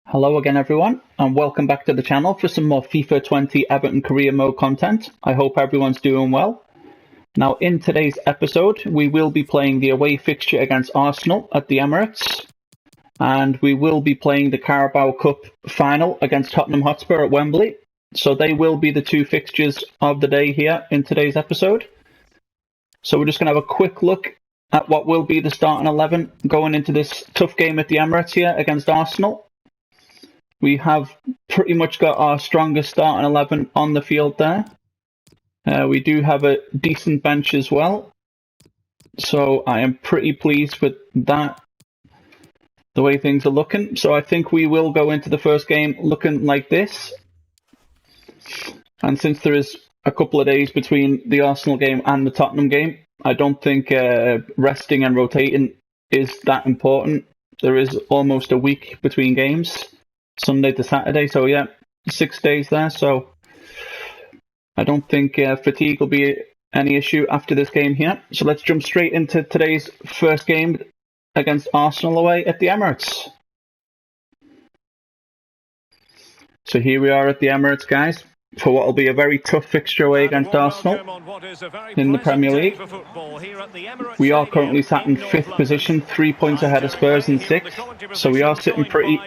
Hello again everyone, and welcome back to the channel for some more FIFA 20 Everton career mode content. I hope everyone's doing well. Now in today's episode we will be playing the away fixture against Arsenal at the Emirates, and we will be playing the Carabo Cup Final against Tottenham Hotspur at Wembley. So they will be the two fixtures of the day here in today's episode. So we're just going to have a quick look at what will be the starting 11 going into this tough game at the Emirates here against Arsenal. We have pretty much got our strongest starting 11 on the field there. We do have a decent bench as well. So I am pretty pleased with that, the way things are looking. So I think we will go into the first game looking like this. And since there is a couple of days between the Arsenal game and the Tottenham game, I don't think resting and rotating is that important. There is almost a week between games. Sunday to Saturday, so yeah, 6 days there, so I don't think fatigue will be any issue after this game here. So let's jump straight into today's first game against Arsenal away at the Emirates. So here we are at the Emirates, guys, for what will be a very tough fixture away against Arsenal in the Premier League. We are currently sat in 5th position, 3 points ahead of Spurs in 6th, so we are sitting pretty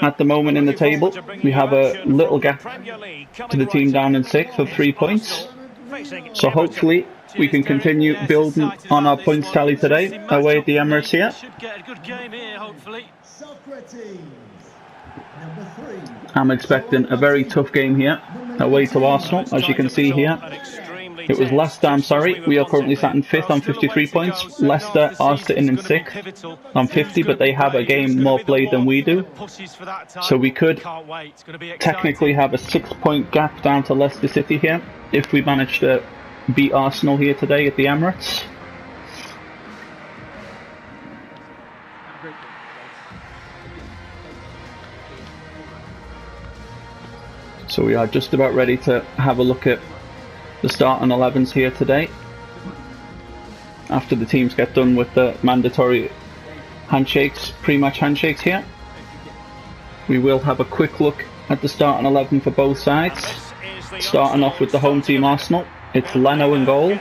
at the moment in the table. We have a little gap to the team down in 6th of 3 points, so hopefully we can continue building on our points tally today away at the Emirates here. I'm expecting a very tough game here away to Arsenal, as you can see here. It was Leicester, I'm sorry. We are currently sat in 5th on 53 points. Leicester are sitting in 6th on 50, but they have a game more played than we do. So we could technically have a 6-point gap down to Leicester City here if we manage to beat Arsenal here today at the Emirates. So we are just about ready to have a look at the starting 11s here today, after the teams get done with the mandatory handshakes, pre-match handshakes here. We will have a quick look at the starting 11 for both sides. Starting off with the home team Arsenal, it's Leno in goal,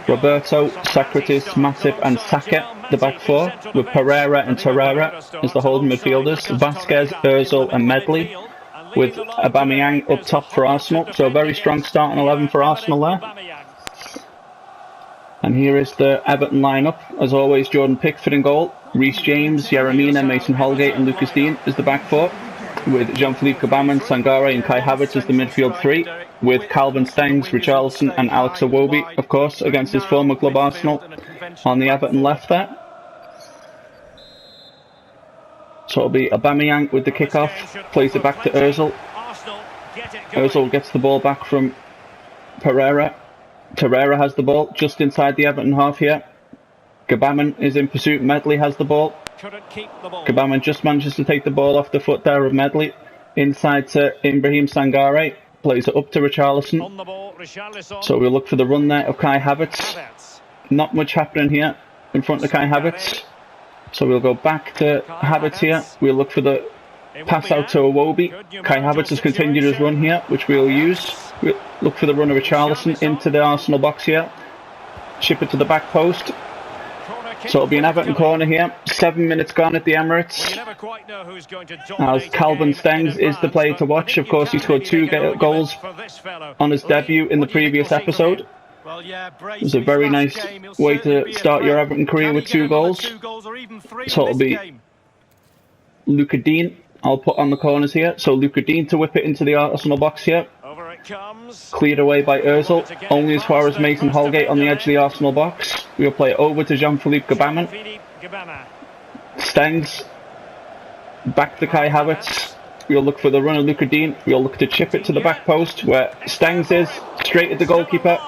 Roberto, Socrates, Matip and Saka the back four, with Pereira and Torreira as the holding midfielders, Vasquez, Ozil and Medley, with Aubameyang up top for Arsenal. So a very strong starting 11 for Arsenal there. And here is the Everton lineup. As always, Jordan Pickford in goal, Reece James, Yeremina, Mason Holgate and Lucas Digne is the back four, with Jean-Philippe Gbamin, Sangare and Kai Havertz as the midfield three, with Calvin Stengs, Richarlison and Alex Iwobi, of course, against his former club Arsenal on the Everton left there. So it'll be Aubameyang with the kickoff, plays it back to Ozil. Ozil gets the ball back from Pereira. Torreira has the ball just inside the Everton half here. Gbamin is in pursuit, Medley has the ball. Gbamin just manages to take the ball off the foot there of Medley. Inside to Ibrahim Sangare, plays it up to Richarlison. So we'll look for the run there of Kai Havertz. Not much happening here in front of Kai Havertz. So we'll go back to Havertz here. We'll look for the pass out to Iwobi. Kai Havertz has continued his run here, which we'll use. We'll look for the run of Richarlison into the Arsenal box here. Chip it to the back post. So it'll be an Everton corner here. 7 minutes gone at the Emirates. As Calvin Stengs is the player to watch. Of course, he scored 2 goals on his debut in the previous episode. It was a very nice way to start your Everton career with 2 goals. So it'll be Lucas Digne I'll put on the corners here. So Lucas Digne to whip it into the Arsenal box here. Cleared away by Ozil, only as far as Mason Holgate on the edge of the Arsenal box. We'll play it over to Jean-Philippe Gbamin. Stengs back to Kai Havertz. We'll look for the run of Lucas Digne. We'll look to chip it to the back post where Stengs is, straight at the goalkeeper.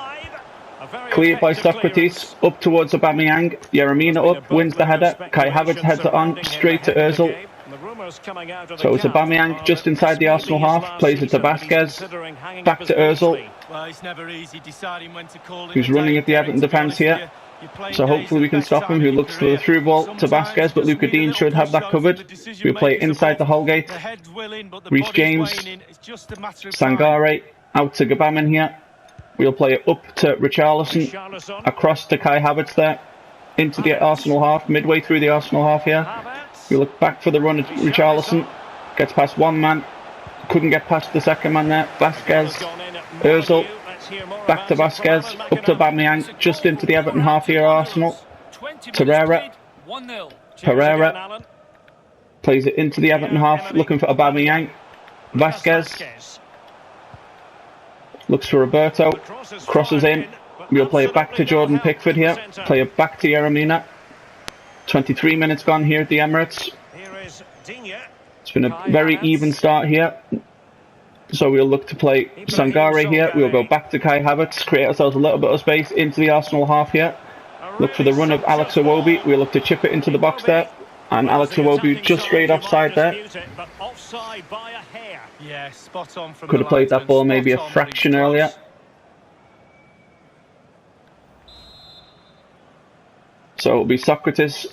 Cleared by Socrates, up towards Aubameyang. Yeremina up, wins the header. Kai Havertz heads it on, straight to Ozil. So it's Aubameyang just inside the Arsenal half, plays it to Vasquez, back to Ozil, who's running at the Everton defence here. So hopefully we can stop him, who looks for the through ball to Vasquez, but Luca Dean should have that covered. We'll play it inside the Holgate. Reece James, Sangare, out to Gabamin here. We'll play it up to Richarlison, across to Kai Havertz there, into the Arsenal half, midway through the Arsenal half here. We look back for the run at Richarlison, gets past one man, couldn't get past the second man there. Vasquez, Ozil, back to Vasquez, up to Aubameyang, just into the Everton half here, Arsenal. Pereira plays it into the Everton half, looking for Aubameyang. Vasquez looks for Roberto, crosses in. We'll play it back to Jordan Pickford here, play it back to Yeremina. 23 minutes gone here at the Emirates. It's been a very even start here. So we'll look to play Sangare here. We'll go back to Kai Havertz, create ourselves a little bit of space into the Arsenal half here. Look for the run of Alex Iwobi. We'll look to chip it into the box there. And Alex Iwobi just straight offside there. Could have played that ball maybe a fraction earlier. So it'll be Socrates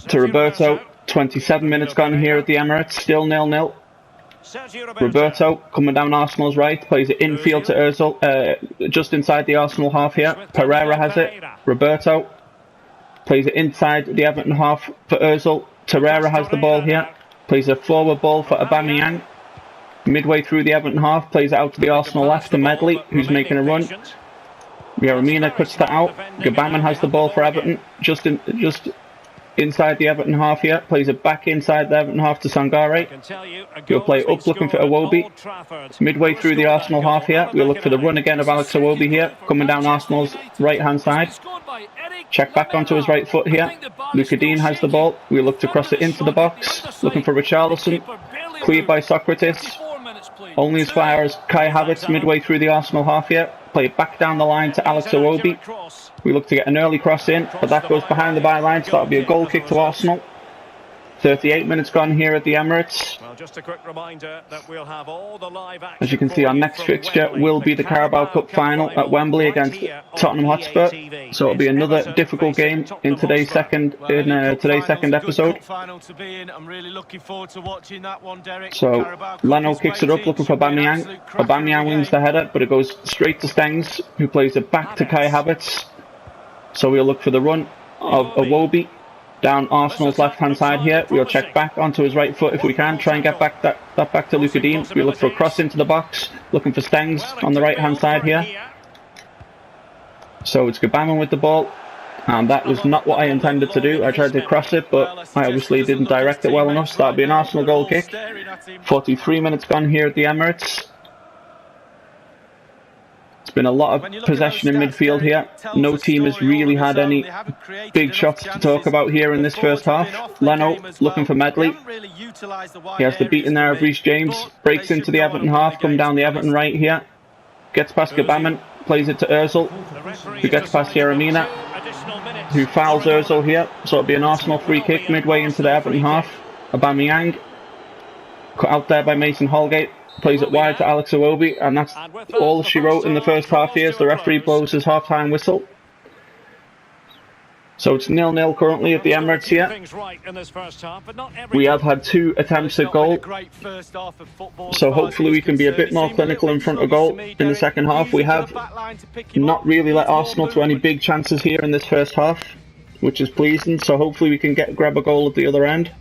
to Roberto. 27 minutes gone here at the Emirates. Still 0-0. Roberto coming down Arsenal's right. Plays it infield to Ozil. Just inside the Arsenal half here. Pereira has it. Roberto plays it inside the Everton half for Ozil. Pereira has the ball here. Plays a forward ball for Aubameyang. Midway through the Everton half. Plays it out to the Arsenal left to Medley, who's making a run. Yeremina cuts that out. Gabamin has the ball for Everton. Just inside the Everton half here. Plays it back inside the Everton half to Sangare. He'll play up looking for Iwobi. Midway through the Arsenal half here. We'll look for the run again of Alex Iwobi here. Coming down Arsenal's right hand side. Check back onto his right foot here. Luca Dean has the ball. We'll look to cross it into the box. Looking for Richarlison. Cleared by Socrates. Only as far as Kai Havertz midway through the Arsenal half here. Play it back down the line to Alex Iwobi. We look to get an early cross in, but that goes behind the byline, so that'll be a goal kick to Arsenal. 38 minutes gone here at the Emirates. Well, just a quick reminder that we'll have all the live action. As you can see, our next fixture will be the Carabo Cup Final at Wembley against Tottenham Hotspur. So it'll be another difficult game in today's second episode. So Leno kicks it up, looking for Aubameyang. Aubameyang wins the header, but it goes straight to Stengs, who plays it back to Kai Havertz. So we'll look for the run of Iwobi. Down Arsenal's left-hand side here. We'll check back onto his right foot if we can. Try and get back that back to Luca Dean. We'll look for a cross into the box. Looking for Stengs on the right-hand side here. So it's Gabamin with the ball. And that was not what I intended to do. I tried to cross it, but I obviously didn't direct it well enough. So that'll be an Arsenal goal kick. 43 minutes gone here at the Emirates. It's been a lot of possession in midfield here. No team has really had any big shots to talk about here in this first half. Leno looking for Medley. He has the beat in there of Reece James. Breaks into the Everton half, come down the Everton right here. Gets past Gabamin, plays it to Ozil, who gets past Yeremina, who fouls Ozil here. So it'll be an Arsenal free kick midway into the Everton half. Aubameyang, cut out there by Mason Holgate. Plays it wide to Alex Iwobi, and that's all she wrote in the first half here as the referee blows his half-time whistle. So it's 0-0 currently at the Emirates here. We have had 2 attempts at goal, so hopefully we can be a bit more clinical in front of goal in the second half. We have not really let Arsenal to any big chances here in this first half, which is pleasing, so hopefully we can grab a goal at the other end.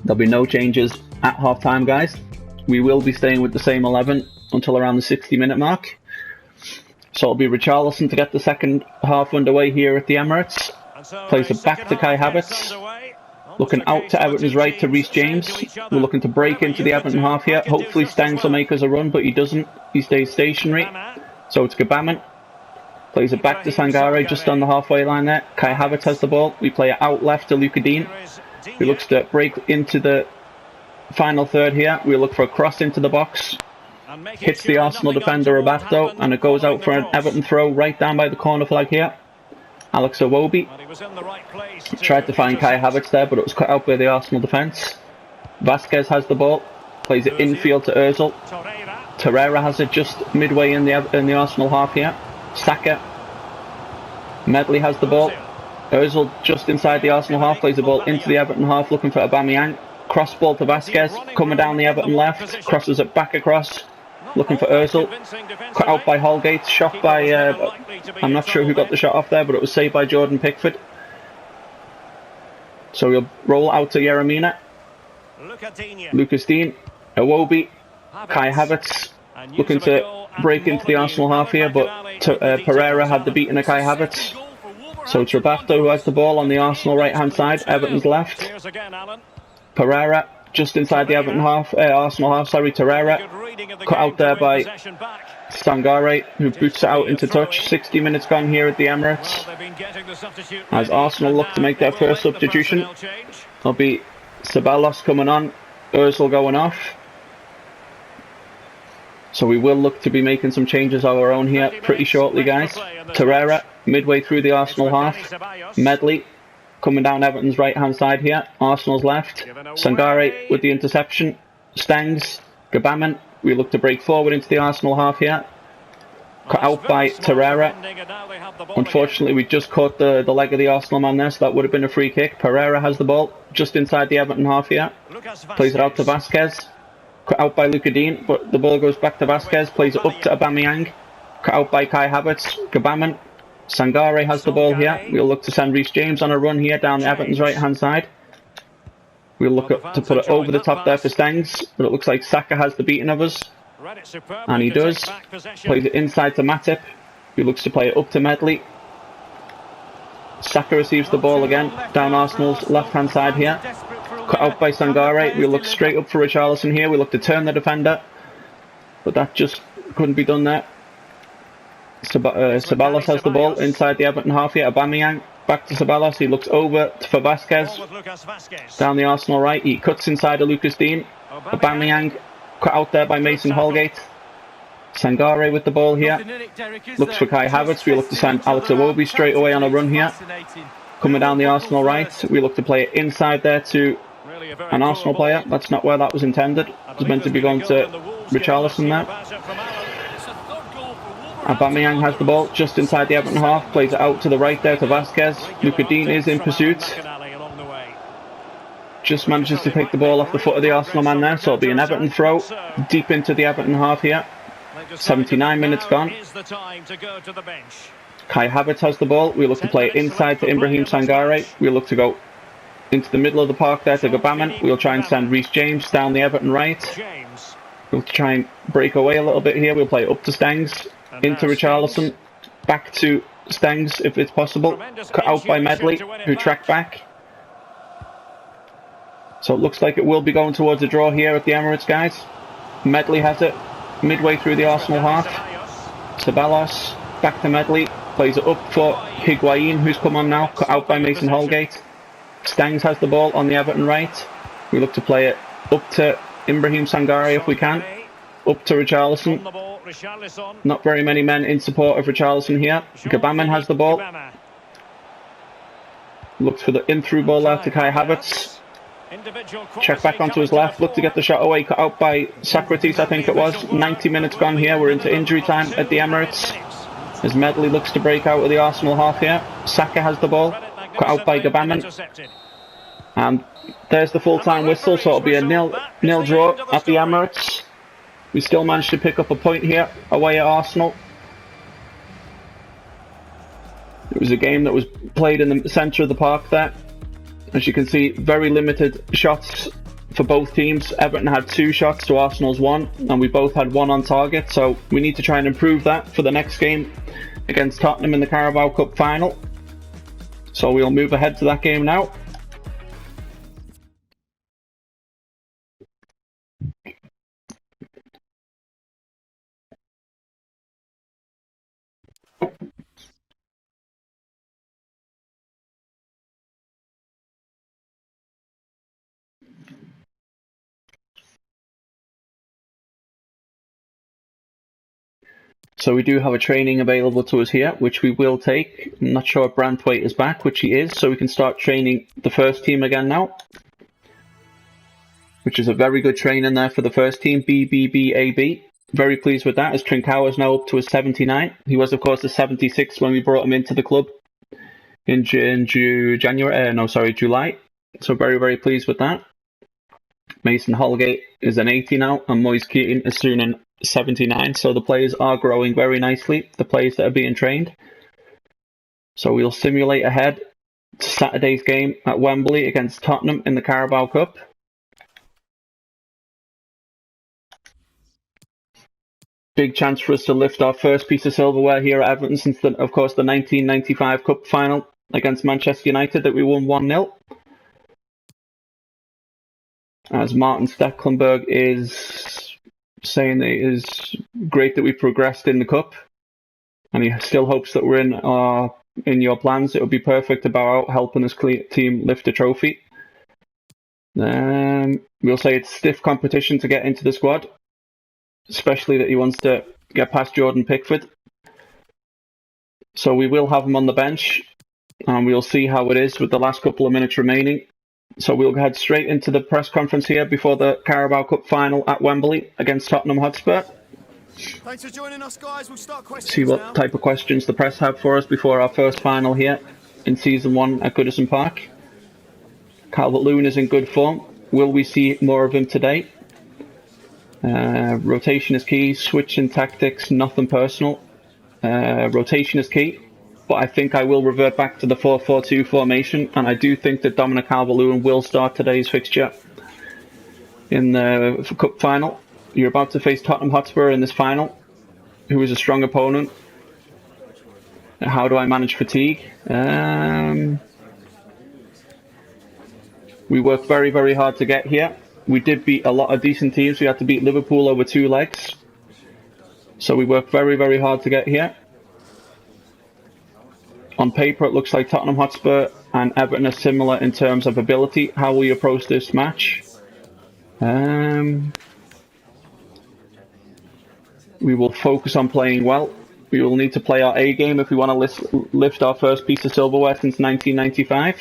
There'll be no changes at half-time, guys. We will be staying with the same 11 until around the 60-minute mark. So it'll be Richarlison to get the second half underway here at the Emirates. Plays it back to Kai Havertz. Looking out to Everton's right to Reece James. We're looking to break into the Everton half here. Hopefully Stengs will make us a run, but he doesn't. He stays stationary. So it's Gabamin. Plays it back to Sangare just on the halfway line there. Kai Havertz has the ball. We play it out left to Luca Dean, who looks to break into the final third here. We look for a cross into the box. Hits the Arsenal defender Roberto, and it goes out for an Everton throw right down by the corner flag here. Alex Iwobi tried to find Kai Havertz there, but it was cut out by the Arsenal defence. Vasquez has the ball. Plays it infield to Ozil. Torreira has it just midway in the Arsenal half here. Saka. Medley has the ball. Ozil just inside the Arsenal half, plays the ball into the Everton half, looking for Aubameyang. Cross ball to Vasquez, coming down the Everton left, crosses it back across, looking for Ozil. Cut out by Holgate, shot by, I'm not sure who got the shot off there, but it was saved by Jordan Pickford. So we'll roll out to Yeremina. Lucas Dean, Iwobi, Kai Havertz, looking to break into the Arsenal half here, but Pereira had the beating of Kai Havertz. So it's Roberto who has the ball on the Arsenal right-hand side, Everton's left. Pereira just inside the Arsenal half, Torreira. Cut out there by Sangare, who boots it out into touch. 60 minutes gone here at the Emirates. As Arsenal look to make their first substitution. There'll be Ceballos coming on, Ozil going off. So we will look to be making some changes of our own here pretty shortly, guys. Torreira, midway through the Arsenal half. Medley, coming down Everton's right-hand side here. Arsenal's left. Sangare with the interception. Stengs, Gabaman. We look to break forward into the Arsenal half here. Cut out by Torreira. Unfortunately, we just caught the leg of the Arsenal man there, so that would have been a free kick. Pereira has the ball just inside the Everton half here. Plays it out to Vasquez. Cut out by Lucas Dean, but the ball goes back to Vasquez. Plays it up to Aubameyang. Cut out by Kai Havertz. Gabaman. Sangare has the ball here. We'll look to send Reece James on a run here down the Everton's right-hand side. We'll look to put it over the top there for Stengs, but it looks like Saka has the beating of us. And he does. Plays it inside to Matip, who looks to play it up to Medley. Saka receives the ball again, down Arsenal's left-hand side here. Cut out by Sangare. We'll look straight up for Richarlison here. We look to turn the defender, but that just couldn't be done there. Ceballos has the ball inside the Everton half here. Aubameyang back to Ceballos. He looks over for Vasquez. Down the Arsenal right. He cuts inside to Lucas Dean. Aubameyang cut out there by Mason Holgate. Sangare with the ball here. Looks for Kai Havertz. We look to send Alex Iwobi straight away on a run here. Coming down the Arsenal right. We look to play it inside there to an Arsenal player. That's not where that was intended. It was meant to be going to Richarlison there. Aubameyang has the ball just inside the Everton half, plays it out to the right there to Vasquez. Lucas Dean is in pursuit. Just manages to take the ball off the foot of the Arsenal man there, so it'll be an Everton throw deep into the Everton half here. 79 minutes gone. Kai Havertz has the ball. We look to play it inside to Ibrahim Sangare. We look to go into the middle of the park there to Gabaman. We'll try and send Reece James down the Everton right. We'll try and break away a little bit here. We'll play it up to Stengs. Into Richarlison, back to Stengs if it's possible. Cut out by Medley, who tracked back. So it looks like it will be going towards a draw here at the Emirates, guys. Medley has it midway through the Arsenal half. Ceballos, back to Medley, plays it up for Higuain, who's come on now. Cut out by Mason Holgate. Stengs has the ball on the Everton right. We look to play it up to Ibrahim Sangare if we can. Up to Richarlison. Not very many men in support of Richarlison here. Gabaman has the ball. Looks for the in-through ball there to Kai Havertz. Check back onto his left. Look to get the shot away. Cut out by Socrates, I think it was. 90 minutes gone here. We're into injury time at the Emirates. As Medley looks to break out of the Arsenal half here. Saka has the ball. Cut out by Gabaman. And there's the full-time whistle. So it'll be a nil draw at the Emirates. We still managed to pick up a point here away at Arsenal. It was a game that was played in the centre of the park there. As you can see, very limited shots for both teams. Everton had 2 shots to Arsenal's 1, and we both had 1 on target. So we need to try and improve that for the next game against Tottenham in the Carabo Cup Final. So we'll move ahead to that game now. So we do have a training available to us here, which we will take. I'm not sure if Branthwaite is back, which he is, so we can start training the first team again now. Which is a very good training there for the first team, BBBAB. Very pleased with that, as Trincao is now up to a 79. He was, of course, a 76 when we brought him into the club in July. So very, very pleased with that. Mason Holgate is an 80 now, and Moise Keating is soon in 79. So the players are growing very nicely, the players that are being trained. So we'll simulate ahead to Saturday's game at Wembley against Tottenham in the Carabao Cup. Big chance for us to lift our first piece of silverware here at Everton since, of course, the 1995 Cup Final against Manchester United that we won 1-0. As Martin Stecklenburg is saying that it is great that we progressed in the Cup, and he still hopes that we're in your plans. It would be perfect to bow out helping this team lift a trophy. We'll say it's stiff competition to get into the squad, especially that he wants to get past Jordan Pickford. So we will have him on the bench, and we'll see how it is with the last couple of minutes remaining. So we'll head straight into the press conference here before the Carabao Cup Final at Wembley against Tottenham Hotspur. Thanks for joining us, guys. We'll start questions See what type of questions the press have for us before our first final here in Season 1 at Goodison Park. Calvert-Lewin is in good form. Will we see more of him today? Rotation is key. Switching tactics, nothing personal. Rotation is key. But I think I will revert back to the 4-4-2 formation, and I do think that Dominic Calvert-Lewin will start today's fixture in the Cup Final. You're about to face Tottenham Hotspur in this final, who is a strong opponent. How do I manage fatigue? We worked very, very hard to get here. We did beat a lot of decent teams. We had to beat Liverpool over 2 legs. So we worked very, very hard to get here. On paper, it looks like Tottenham Hotspur and Everton are similar in terms of ability. How will you approach this match? We will focus on playing well. We will need to play our A game if we want to lift our first piece of silverware since 1995.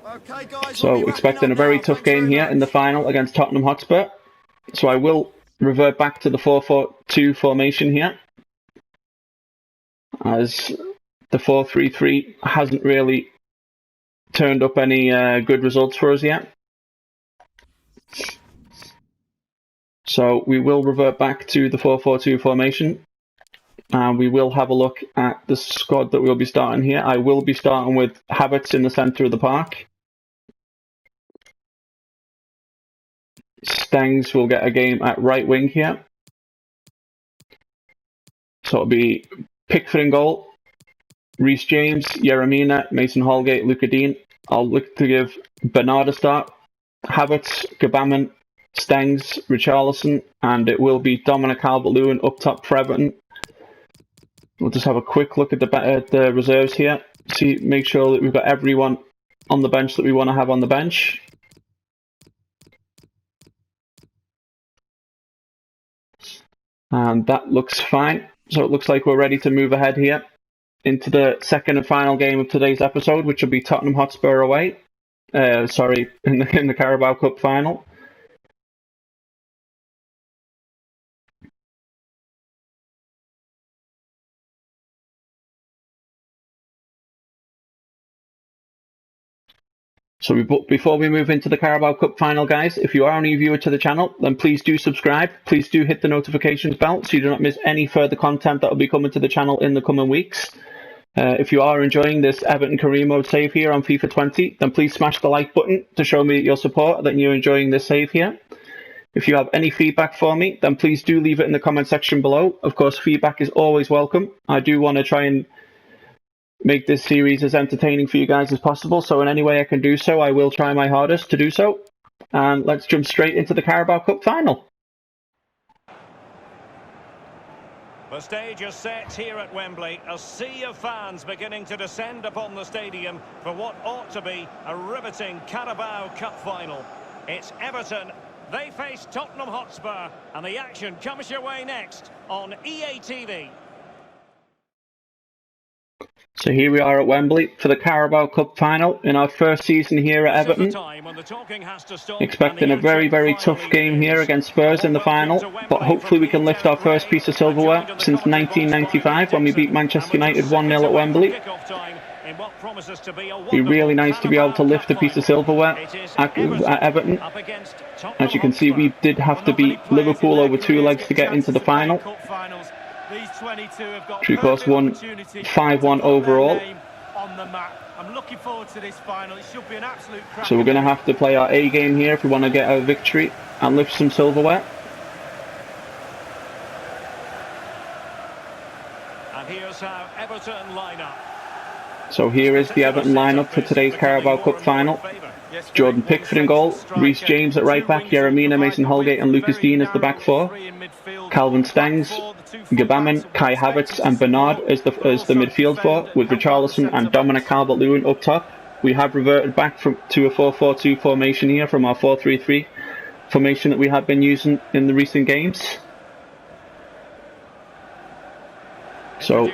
Okay, guys, So expecting a very tough game here in the final against Tottenham Hotspur. So I will revert back to the 4-4-2 formation here, as the 4-3-3 hasn't really turned up any good results for us yet. So we will revert back to the 4-4-2 formation, and we will have a look at the squad that we'll be starting here. I will be starting with Havertz in the centre of the park. Stengs will get a game at right wing here. So it'll be Pickford in goal, Reece James, Yeremina, Mason Holgate, Luca Dean. I'll look to give Bernard a start, Havertz, Gabaman, Stengs, Richarlison, and it will be Dominic Calvert-Lewin up top for Everton. We'll just have a quick look at the reserves here. Make sure that we've got everyone on the bench that we want to have on the bench. And that looks fine. So it looks like we're ready to move ahead here into the second and final game of today's episode, which will be Tottenham Hotspur away. In the Carabao Cup Final. So before we move into the Carabao Cup Final, guys, if you are a new viewer to the channel, then please do subscribe. Please do hit the notifications bell so you do not miss any further content that will be coming to the channel in the coming weeks. If you are enjoying this Everton career mode save here on FIFA 20, then please smash the like button to show me your support that you're enjoying this save here. If you have any feedback for me, then please do leave it in the comment section below. Of course, feedback is always welcome. I do want to try and make this series as entertaining for you guys as possible, so in any way I can do so, I will try my hardest to do so. And let's jump straight into the Carabao Cup Final. The stage is set here at Wembley, a sea of fans beginning to descend upon the stadium for what ought to be a riveting Carabao Cup Final. It's Everton, they face Tottenham Hotspur, and the action comes your way next on EA TV. So here we are at Wembley for the Carabo Cup Final in our first season here at Everton. Expecting a very, very tough game here against Spurs in the final, but hopefully we can lift our first piece of silverware since 1995 when we beat Manchester United 1-0 at Wembley. It'd be really nice to be able to lift a piece of silverware at Everton. As you can see, we did have to beat Liverpool over 2 legs to get into the final. Which of course won 5-1 overall. So we're going to have to play our A game here if we want to get our victory and lift some silverware. And here's how Everton line up. So here is the Everton lineup for today's Carabo Cup Final. Jordan Pickford in goal, Reece James at right back, Yeremina, Mason Holgate and Lucas Dean as the back four. Calvin Stengs, Gabaman, Kai Havertz and Bernard as the midfield four, with Richarlison and Dominic Calvert-Lewin up top. We have reverted back to a 4-4-2 formation here from our 4-3-3 formation that we have been using in the recent games. So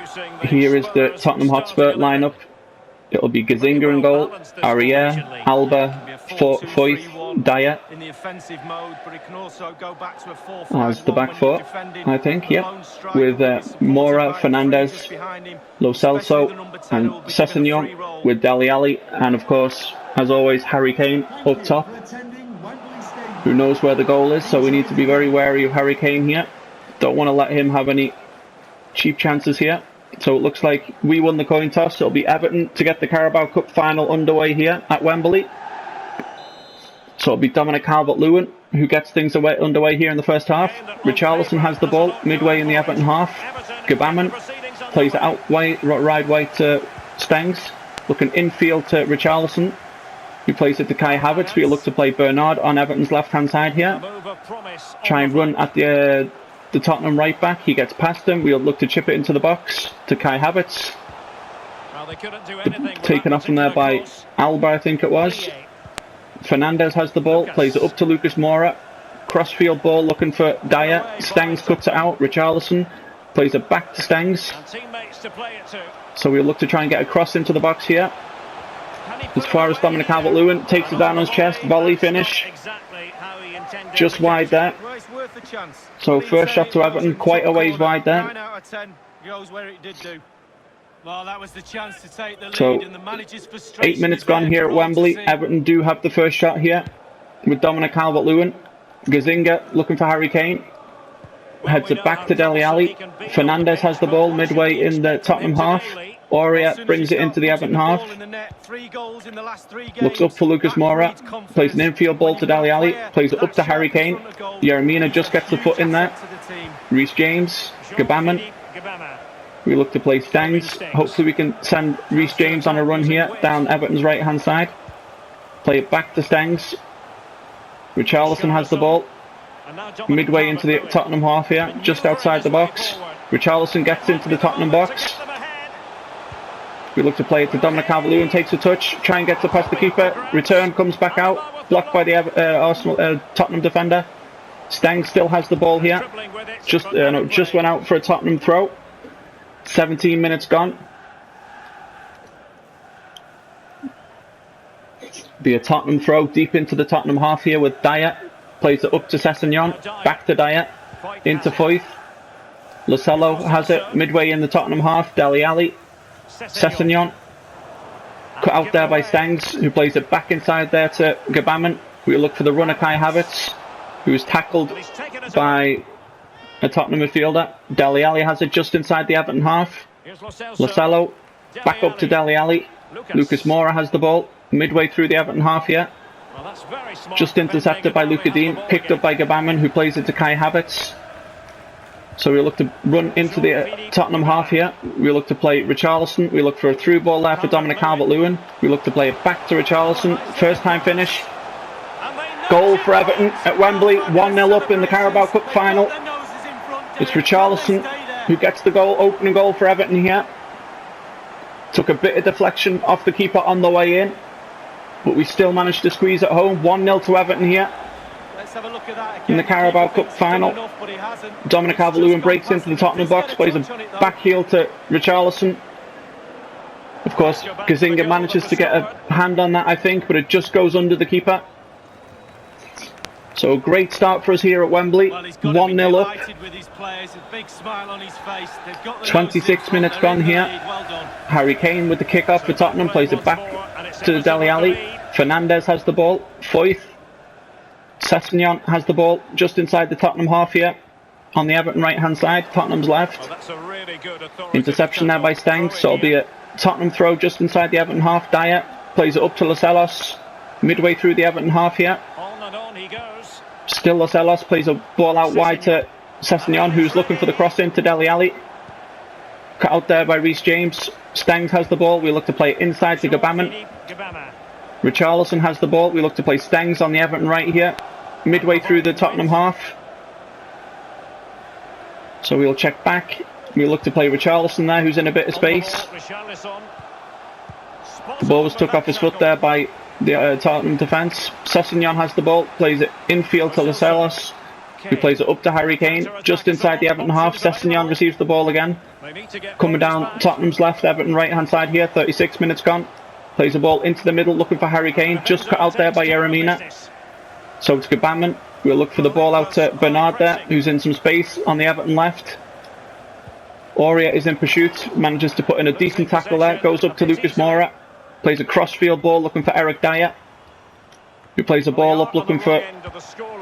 here is the Tottenham Hotspur lineup. It'll be Gazzaniga in goal, Aurier, Alba, Foyth, Dyer as the back four, I think, yeah. With Mora, Fernandez, Lo Celso and Sessegnon, with Dele Alli and of course, as always, Harry Kane up top. Who knows where the goal is, so we need to be very wary of Harry Kane here. Don't want to let him have any cheap chances here. So it looks like we won the coin toss. It'll be Everton to get the Carabao Cup Final underway here at Wembley. So it'll be Dominic Calvert-Lewin who gets things underway here in the first half. Richarlison has the ball midway in the Everton half. Gabaman plays it out wide to Stengs. Looking infield to Richarlison, who plays it to Kai Havertz. We'll look to play Bernard on Everton's left-hand side here. Try and run at the Tottenham right back. He gets past him. We'll look to chip it into the box to Kai Havertz. Taken off from there by Alba, I think it was. Fernandez has the ball, plays it up to Lucas Moura. Crossfield ball looking for Dyer. Stengs cuts it out. Richarlison plays it back to Stengs. So we'll look to try and get a cross into the box here. As far as Dominic Calvert-Lewin takes it down on his chest, volley finish. Just wide there. So first shot to Everton, quite a ways wide there. So 8 minutes gone here at Wembley. Everton do have the first shot here with Dominic Calvert-Lewin. Gazzaniga looking for Harry Kane. Heads it back to Dele Alli. Fernandez has the ball midway in the Tottenham half. Aurier brings it into the Everton half. Looks up for Lucas Moura. Plays an infield ball to Dele Alli. Plays it up to Harry Kane. Yeremina just gets the foot in there. Reece James. Gabaman. We look to play Stengs. Hopefully we can send Reece James on a run here down Everton's right hand side. Play it back to Stengs. Richarlison has the ball. Midway into the Tottenham half here. Just outside the box. Richarlison gets into the Tottenham box. We look to play it to Dominic Calvert-Lewin, takes a touch, try and gets it past the keeper. Return comes back out, blocked by the Tottenham defender. Stengs still has the ball here. Just went out for a Tottenham throw. 17 minutes gone. Be a Tottenham throw deep into the Tottenham half here with Dyer. Plays it up to Sessegnon, back to Dyer, into Foyth. Lo Celso has it midway in the Tottenham half. Dele Alli. Sessegnon cut out there by Stengs, who plays it back inside there to Gabaman. We look for the runner Kai Havertz, who is tackled by a Tottenham midfielder. Dele Alli has it just inside the Everton half. Lo Celso back up to Dele Alli. Lucas Moura has the ball midway through the Everton half here. Just intercepted by Lucas Dean, picked up by Gabaman, who plays it to Kai Havertz. So we look to run into the Tottenham half here. We look to play Richarlison. We look for a through ball there for Dominic Calvert-Lewin. We look to play it back to Richarlison. First time finish. Goal for Everton at Wembley. 1-0 up in the Carabao Cup Final. It's Richarlison who gets the goal, opening goal for Everton here. Took a bit of deflection off the keeper on the way in, but we still managed to squeeze it home. 1-0 to Everton here. In the Carabao Cup Final. Dominic Calvert-Lewin breaks into the Tottenham box, plays a back heel to Richarlison. Of course, Gazzaniga manages to get a hand on that, I think, but it just goes under the keeper. So a great start for us here at Wembley. 1-0 up. 26 minutes gone here. Harry Kane with the kick-off for Tottenham, plays it back to Dele Alli. Fernandes has the ball. Foyth. Sessegnon has the ball just inside the Tottenham half here. On the Everton right-hand side, Tottenham's left. Interception there by Stengs, so it'll be a Tottenham throw just inside the Everton half. Dyer plays it up to Lascelles. Midway through the Everton half here. Still Lascelles plays a ball out wide to Sessegnon, who's looking for the cross into Dele Alli. Cut out there by Reece James. Stengs has the ball. We look to play inside to Gabaman. Richarlison has the ball. We look to play Stengs on the Everton right here. Midway through the Tottenham half. So we'll check back. We'll look to play Richarlison there, who's in a bit of space. The ball was took off his foot there by the Tottenham defence. Sessegnon has the ball, plays it infield to Lascelles, who plays it up to Harry Kane, just inside the Everton half. Sessegnon receives the ball again. Coming down Tottenham's left, Everton right hand side here, 36 minutes gone. Plays the ball into the middle, looking for Harry Kane, just cut out there by Yeremina. So it's Gabaman. We'll look for the ball out to Bernard there, who's in some space on the Everton left. Aurier is in pursuit, manages to put in a decent tackle there, goes up to Lucas Moura. Plays a crossfield ball looking for Eric Dyer, who plays a ball up looking for,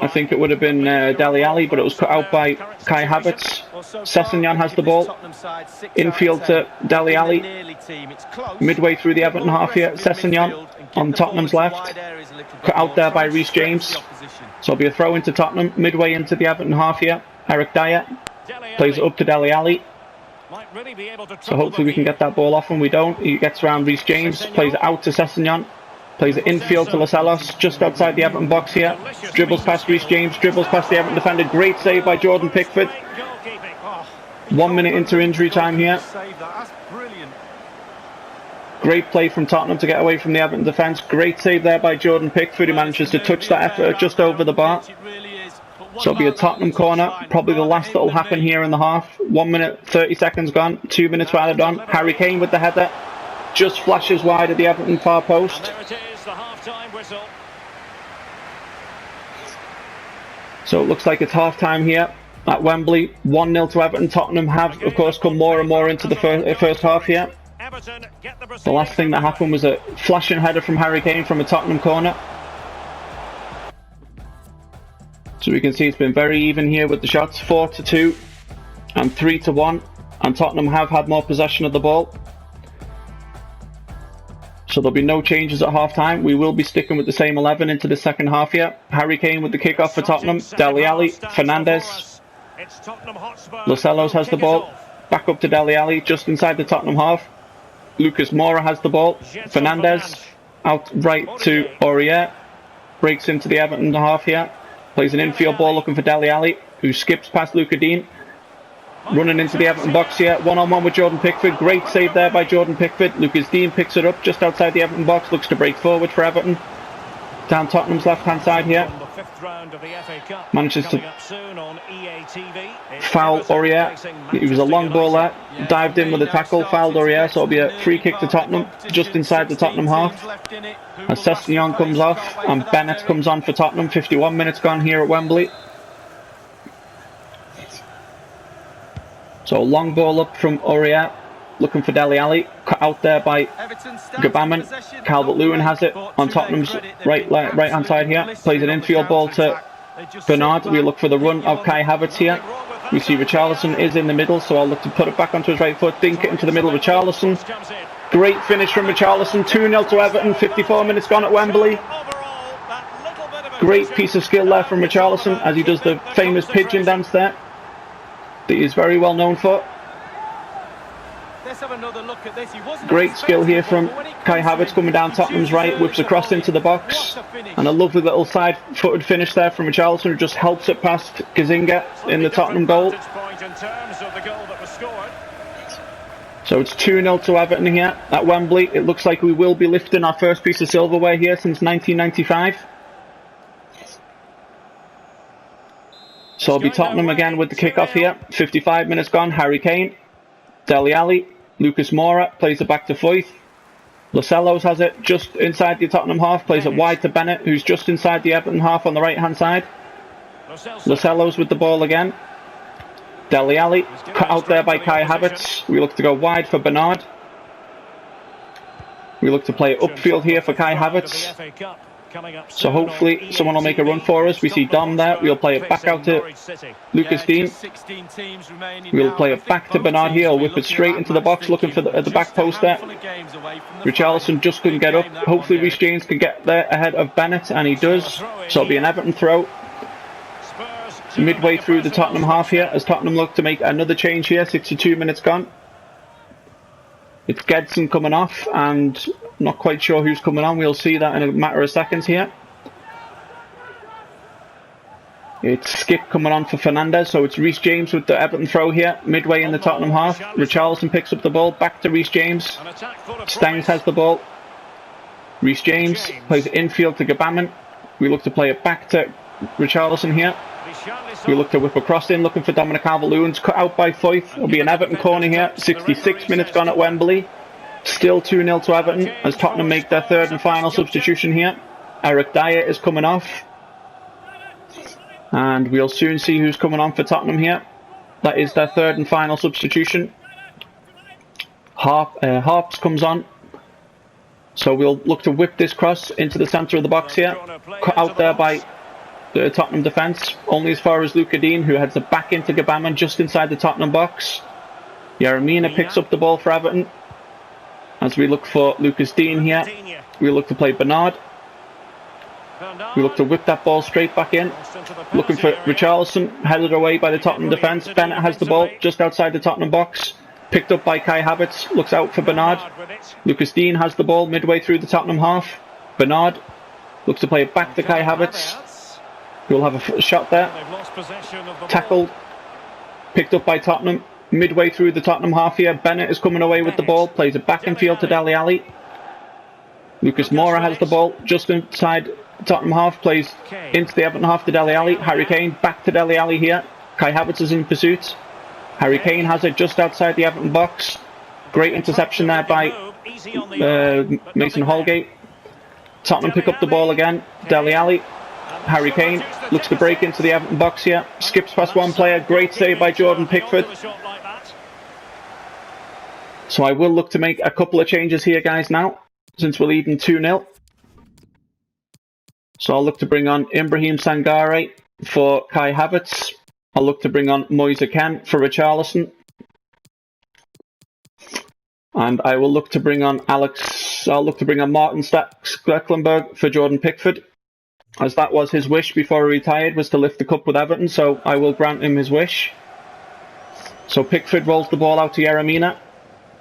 I think it would have been Dele Alli, but it was cut out by Kai Havertz. Sessegnon has the ball, infield to Dele Alli. Midway through the Everton half here, Sessegnon on Tottenham's left, cut out there by Reece James. So it'll be a throw into Tottenham, midway into the Everton half here. Eric Dyer plays it up to Dele Alli. So hopefully we can get that ball off, and we don't. He gets around Reece James, plays it out to Sessegnon, plays it infield to Lascelles, just outside the Everton box here. Dribbles past Reece James, dribbles past the Everton defender. Great save by Jordan Pickford. 1 minute into injury time here. Great play from Tottenham to get away from the Everton defence. Great save there by Jordan Pickford, who manages to touch that effort just over the bar. So it'll be a Tottenham corner, probably the last that will happen here in the half. 1 minute, 30 seconds gone, 2 minutes added on. Harry Kane with the header, just flashes wide of the Everton far post. So it looks like it's half time here at Wembley. 1-0 to Everton. Tottenham have, of course, come more and more into the first half here. The last thing that happened was a flashing header from Harry Kane from a Tottenham corner. So we can see it's been very even here with the shots, 4-2 and 3-1, and Tottenham have had more possession of the ball. So there'll be no changes at half time. We will be sticking with the same 11 into the second half here. Harry Kane with the kick-off for Tottenham. Dele Alli, Fernandes. Lascelles has the ball. Back up to Dele Alli, just inside the Tottenham half. Lucas Moura has the ball. Fernandes out right to Aurier. Breaks into the Everton half here. Plays an infield ball looking for Dele Alli, who skips past Luca Dean. Running into the Everton box here. One-on-one with Jordan Pickford. Great save there by Jordan Pickford. Lucas Dean picks it up just outside the Everton box. Looks to break forward for Everton. Down Tottenham's left-hand side here. Manages to foul Aurier. It was a long ball there. Dived in with a tackle. Fouled Aurier. So it'll be a free kick to Tottenham. Just inside the Tottenham half. As Sessegnon comes off and Bennett comes on for Tottenham. 51 minutes gone here at Wembley. So long ball up from Aurier, looking for Dele Alli, cut out there by Gabaman. Calvert-Lewin has it on Tottenham's right hand side here. Plays an infield ball to Bernard. We look for the run of Kai Havertz here. We see Richarlison is in the middle, so I'll look to put it back onto his right foot, dink it into the middle of Richarlison. Great finish from Richarlison, 2-0 to Everton, 54 minutes gone at Wembley. Great piece of skill there from Richarlison as he does the famous pigeon dance there that he is very well known for. Great skill here from Kai Havertz coming down Tottenham's right, whips across into the box, and a lovely little side-footed finish there from Richarlison, who just helps it past Gazzaniga in the Tottenham goal. So it's 2-0 to Everton here at Wembley. It looks like we will be lifting our first piece of silverware here since 1995. So it'll be Tottenham again with the kick-off here. 55 minutes gone. Harry Kane, Dele Alli, Lucas Moura plays it back to Foyth. Lascelles has it just inside the Tottenham half, plays it wide to Bennett, who's just inside the Everton half on the right hand side. Lascelles with the ball again. Dele Alli, cut out there by Kai Havertz. We look to go wide for Bernard. We look to play it upfield here for Kai Havertz. So hopefully someone will make a run for us. We see Dom there. We'll play it back out to Lucas Dean. We'll play it back to Bernard here. He'll whip it straight into the box, looking for the back post there. Richarlison just couldn't get up. Hopefully Reece James can get there ahead of Bennett, and he does. So it'll be an Everton throw. Midway through the Tottenham half here, as Tottenham look to make another change here. 62 minutes gone. It's Gedson coming off, and not quite sure who's coming on. We'll see that in a matter of seconds here. It's Skip coming on for Fernandez, so it's Reece James with the Everton throw here, midway in the Tottenham half. Richarlison picks up the ball, back to Reece James. Stangs has the ball. Reece James plays it infield to Gabaman. We look to play it back to Richarlison here. We look to whip across in, looking for Dominic Calvert-Lewin's cut out by Foyth. It'll be an Everton corner here. 66 minutes gone at Wembley. Still 2-0 to Everton as Tottenham make their third and final substitution here. Eric Dyer is coming off. And we'll soon see who's coming on for Tottenham here. That is their third and final substitution. Harps comes on. So we'll look to whip this cross into the centre of the box here. Cut out there by the Tottenham defence, only as far as Luca Dean, who heads it back into Gabaman just inside the Tottenham box. Yaramina picks up the ball for Everton. As we look for Lucas Dean here, we look to play Bernard. We look to whip that ball straight back in. Looking for Richarlison, headed away by the Tottenham defence. Bennett has the ball just outside the Tottenham box. Picked up by Kai Havertz, looks out for Bernard. Lucas Dean has the ball midway through the Tottenham half. Bernard looks to play it back to Kai Havertz. We'll have a shot there. Tackled. Picked up by Tottenham. Midway through the Tottenham half here. Bennett is coming away with the ball. Plays it back in field to Dele Alli. Lucas Moura has the ball just inside the Tottenham half. Plays into the Everton half to Dele Alli. Harry Kane back to Dele Alli here. Kai Havertz is in pursuit. Harry Kane has it just outside the Everton box. Great interception there by Mason Holgate. Tottenham pick up the ball again. Dele Alli. Harry Kane looks to break into the Everton box here. Skips past one player. Great save by Jordan Pickford. So I will look to make a couple of changes here, guys, now, since we're leading 2-0. So I'll look to bring on Ibrahim Sangare for Kai Havertz. I'll look to bring on Moise Kean for Richarlison. And I will look to bring on Martin Stecklenburg for Jordan Pickford, as that was his wish before he retired, was to lift the cup with Everton, so I will grant him his wish. So Pickford rolls the ball out to Yaramina,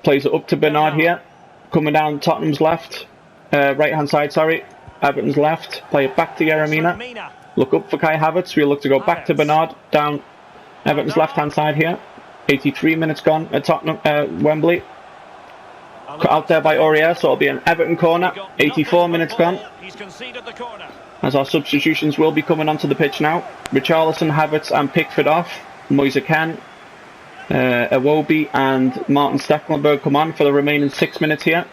plays it up to Bernard here, coming down Tottenham's left, right hand side, sorry, Everton's left, play it back to Yaramina, look up for Kai Havertz. We'll look to go back to Bernard, down Everton's left hand side here. 83 minutes gone at Tottenham, Wembley. Cut out there by Aurier, so it'll be an Everton corner. 84 minutes gone. As our substitutions will be coming onto the pitch now. Richarlison, Havertz and Pickford off. Moise Kean, Iwobi and Martin Stecklenburg come on for the remaining 6 minutes here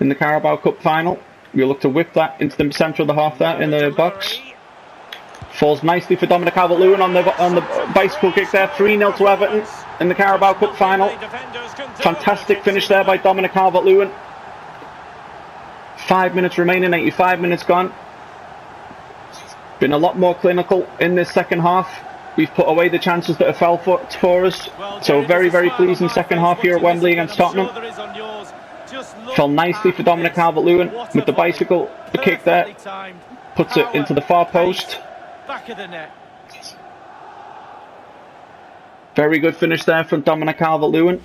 in the Carabao Cup Final. We'll look to whip that into the centre of the half there in the box. Falls nicely for Dominic Calvert-Lewin on the bicycle kick there. 3-0 to Everton in the Carabao Cup Final. Fantastic finish there by Dominic Calvert-Lewin. 5 minutes remaining, 85 minutes gone. Been a lot more clinical in this second half. We've put away the chances that have fell for us. So very, very pleasing second half here at Wembley against Tottenham. Fell nicely for Dominic Calvert-Lewin with the bicycle kick there. Puts it into the far post. Back of the net. Very good finish there from Dominic Calvert-Lewin.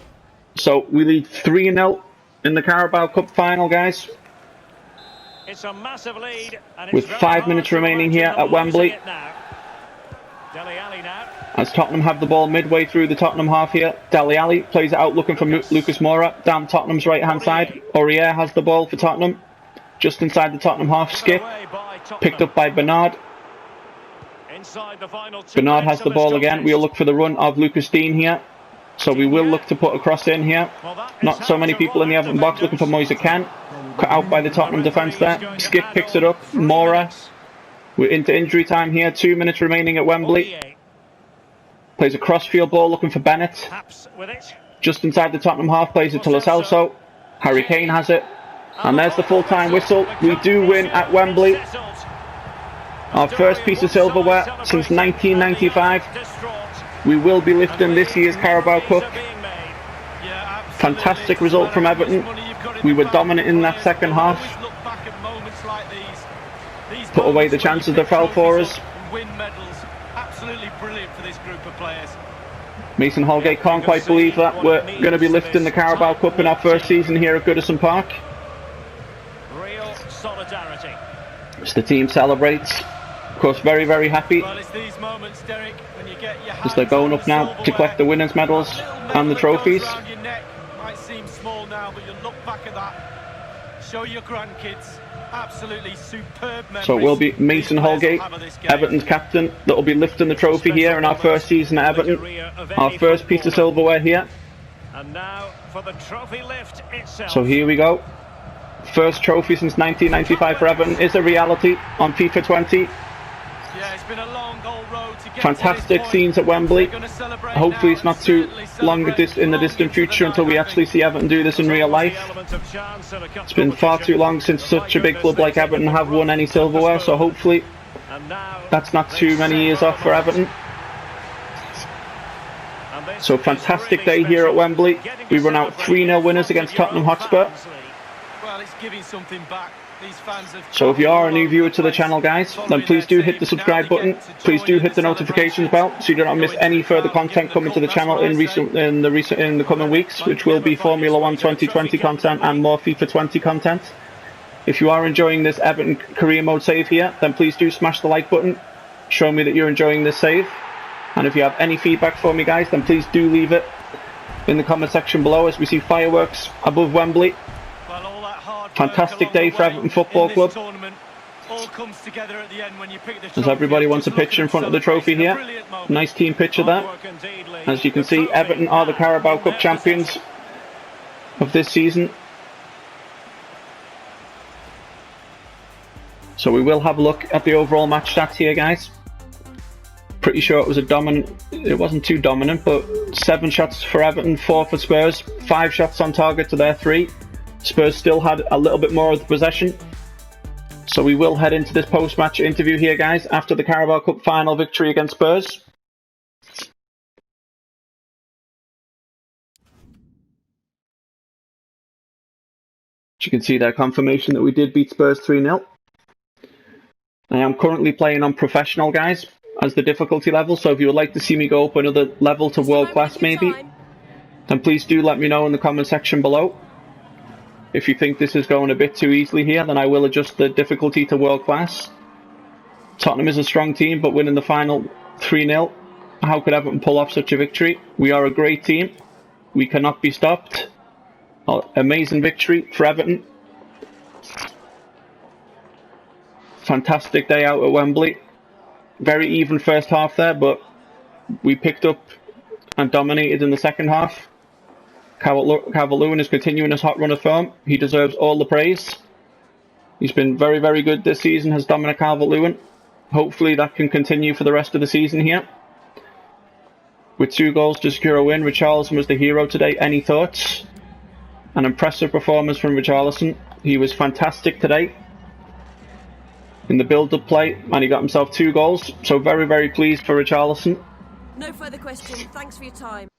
So we lead 3-0 in the Carabao Cup Final, guys. It's a massive lead, and with 5 minutes remaining here at Wembley. Dele Alli now. As Tottenham have the ball midway through the Tottenham half here. Dele Alli plays it out looking for Lucas Moura down Tottenham's right hand side. Aurier has the ball for Tottenham. Just inside the Tottenham half. Skip. Picked up by Bernard. Bernard has the ball again. We'll look for the run of Lucas Dean here. So we will look to put a cross in here. Not so many people in the Everton box looking for Moise Kean. Cut out by the Tottenham defence there. Skip picks it up. Mora. We're into injury time here. 2 minutes remaining at Wembley. Plays a crossfield ball looking for Bennett. Just inside the Tottenham half, plays it to Lo Celso. Harry Kane has it. And there's the full-time whistle. We do win at Wembley. Our first piece of silverware since 1995. We will be lifting this year's Carabo Cup. Fantastic result from Everton. We were dominant in that second half. Put away the chances that fell for us. Absolutely brilliant for this group of players. Mason Holgate can't quite believe that we're going to be lifting the Carabao Cup in our first season here at Goodison Park. Real solidarity. As the team celebrates. Of course, very, very happy. Well, it's these moments, Derek, when you get your As they're going up now to collect the winners' medals and the trophies. Your neck might seem small now, but you look back at that, show your grandkids. Absolutely superb memories. So it will be Mason Holgate, Everton's captain, that will be lifting the trophy here in our first season at Everton. Our first piece of silverware here. And now for the trophy lift itself. So here we go. First trophy since 1995 for Everton is a reality on FIFA 20. Yeah, it's been a long old road to get Fantastic scenes at Wembley. Hopefully it's not too long in the distant future until we actually see Everton do this in real life. It's been far too long since such a big club like Everton have won any silverware, so hopefully that's not too many years off for Everton. So fantastic day here at Wembley. We run out 3-0 winners against Tottenham Hotspur. Well, it's giving something back. So if you are a new viewer to the channel, guys, then please do hit the subscribe button. Please do hit the notifications bell so you do not miss any further content coming to the channel in the coming weeks, which will be Formula 1 2020 content and more FIFA 20 content. If you are enjoying this Everton career mode save here, then please do smash the like button. Show me that you're enjoying this save. And if you have any feedback for me, guys, then please do leave it in the comment section below as we see fireworks above Wembley. Fantastic day for Everton Football Club. As everybody wants a picture in front of the trophy here. Nice team picture there. As you can see, Everton are the Carabao Cup champions of this season. So we will have a look at the overall match stats here, guys. Pretty sure it was it wasn't too dominant, but 7 shots for Everton, 4 for Spurs, 5 shots on target to their 3. Spurs still had a little bit more of the possession. So we will head into this post-match interview here, guys, after the Carabao Cup Final victory against Spurs. As you can see there, confirmation that we did beat Spurs 3-0. I am currently playing on professional, guys, as the difficulty level. So if you would like to see me go up another level to world class maybe, then please do let me know in the comment section below. If you think this is going a bit too easily here, then I will adjust the difficulty to world class. Tottenham is a strong team, but winning the final 3-0, how could Everton pull off such a victory? We are a great team. We cannot be stopped. Amazing victory for Everton. Fantastic day out at Wembley. Very even first half there, but we picked up and dominated in the second half. Calvert-Lewin is continuing his hot run of form. He deserves all the praise. He's been very, very good this season, has Dominic Calvert-Lewin. Hopefully that can continue for the rest of the season here. With 2 goals to secure a win, Richarlison was the hero today. Any thoughts? An impressive performance from Richarlison. He was fantastic today in the build-up play, and he got himself 2 goals. So very, very pleased for Richarlison. No further questions. Thanks for your time.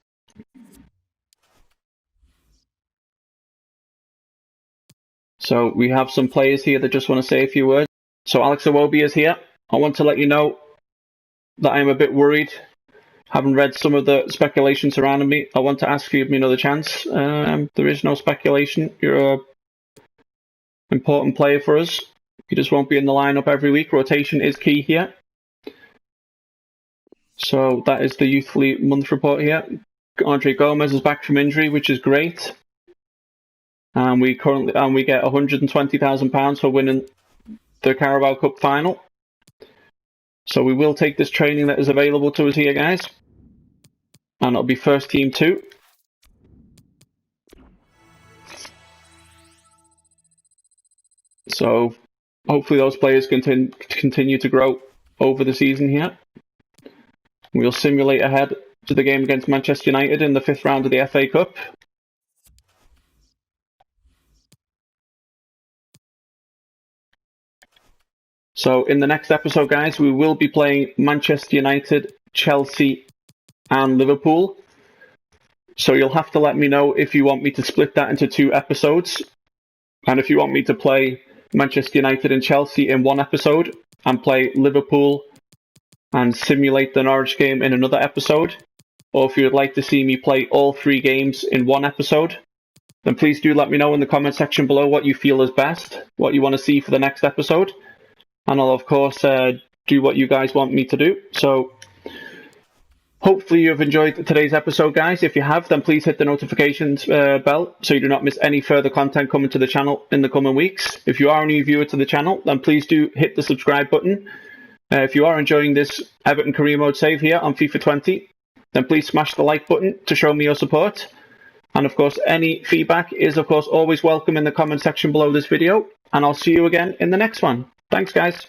So we have some players here that just want to say a few words. So Alex Iwobi is here. I want to let you know that I am a bit worried. Having read some of the speculation surrounding me, I want to ask you to give me another chance. There is no speculation. You're an important player for us. You just won't be in the lineup every week. Rotation is key here. So that is the Youthfully Month report here. Andre Gomez is back from injury, which is great. And we get £120,000 for winning the Carabao Cup Final. So we will take this training that is available to us here, guys. and it'll be first team 2. So hopefully those players continue to grow over the season here. We'll simulate ahead to the game against Manchester United in the 5th round of the FA Cup. So in the next episode, guys, we will be playing Manchester United, Chelsea and Liverpool. So you'll have to let me know if you want me to split that into 2 episodes. And if you want me to play Manchester United and Chelsea in 1 episode and play Liverpool and simulate the Norwich game in another episode, or if you would like to see me play all 3 games in 1 episode, then please do let me know in the comment section below what you feel is best, what you want to see for the next episode, and I'll of course do what you guys want me to do. So hopefully you've enjoyed today's episode, guys. If you have, then please hit the notifications bell so you do not miss any further content coming to the channel in the coming weeks. If you are a new viewer to the channel, then please do hit the subscribe button. If you are enjoying this Everton career mode save here on FIFA 20, then please smash the like button to show me your support. And of course, any feedback is of course always welcome in the comment section below this video. And I'll see you again in the next one. Thanks, guys.